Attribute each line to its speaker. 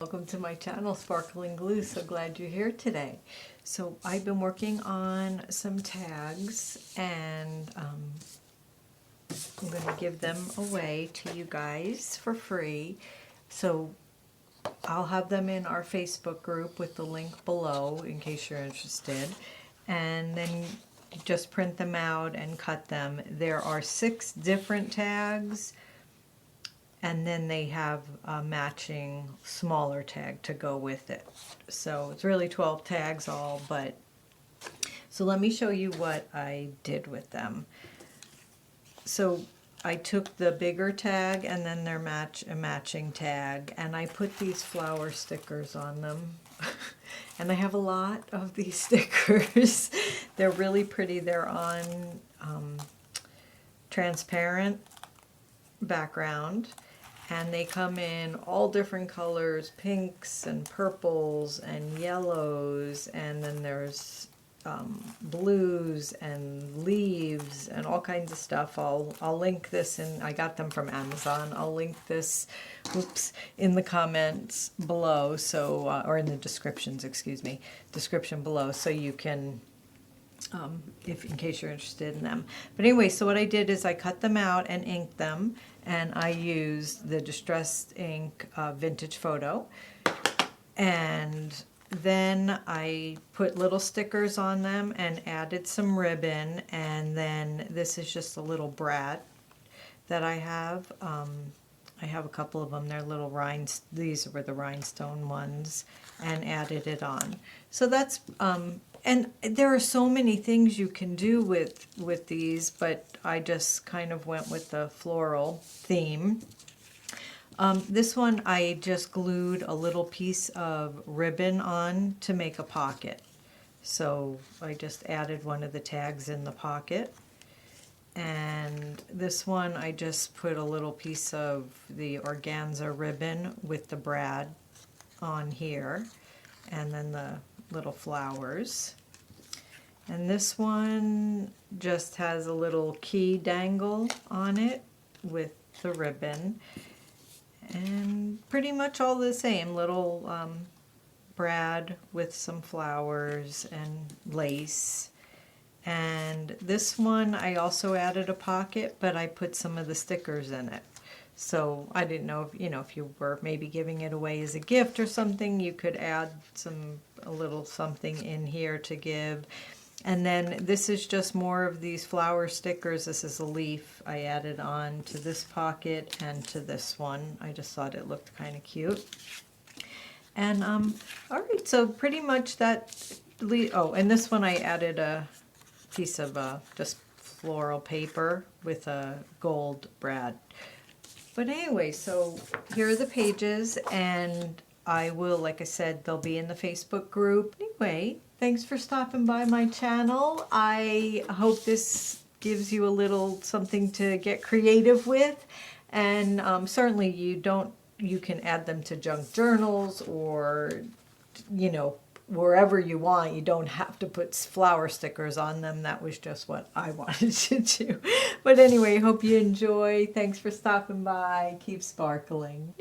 Speaker 1: Welcome to my channel, Sparkling Glue. So glad you're here today. So I've been working on some tags and I'm going to give them away to you guys for free. So I'll have them in our Facebook group with the link below in case you're interested. And then you just print them out and cut them. There are 6 different tags. And then they have a matching smaller tag to go with it. So it's really 12 tags all, but so let me show you what I did with them. So I took the bigger tag and then their matching tag, and I put these flower stickers on them. And I have a lot of these stickers. They're really pretty. They're on transparent background. And they come in all different colors, pinks and purples and yellows, and then there's blues and leaves and all kinds of stuff. I'll link this, and I got them from Amazon. I'll link this, in the comments below, so or in the descriptions, description below, so you can. In case you're interested in them. But anyway, so what I did is I cut them out and inked them, and I used the Distressed Ink Vintage Photo. And then I put little stickers on them and added some ribbon, and then this is just a little brad that I have. I have a couple of them. They're little these were the rhinestone ones, and added it on. So that's and there are so many things you can do with these, but I just kind of went with the floral theme. This one I just glued a little piece of ribbon on to make a pocket. So I just added one of the tags in the pocket. And this one I just put a little piece of the organza ribbon with the brad on here, and then the little flowers. And this one just has a little key dangle on it with the ribbon, and pretty much all the same, little brad with some flowers and lace. And this one I also added a pocket, but I put some of the stickers in it. So I didn't know if you were maybe giving it away as a gift or something, you could add a little something in here to give. And then this is just more of these flower stickers. This is a leaf I added on to this pocket and to this one. I just thought it looked kind of cute. And all right, so pretty much that. Oh, and this one I added a piece of just floral paper with a gold brad. But anyway, so here are the pages, and I will, like I said, they'll be in the Facebook group. Anyway, thanks for stopping by my channel. I hope this gives you a little something to get creative with, and certainly you can add them to junk journals or, wherever you want. You don't have to put flower stickers on them. That was just what I wanted to do. But anyway, hope you enjoy. Thanks for stopping by. Keep sparkling.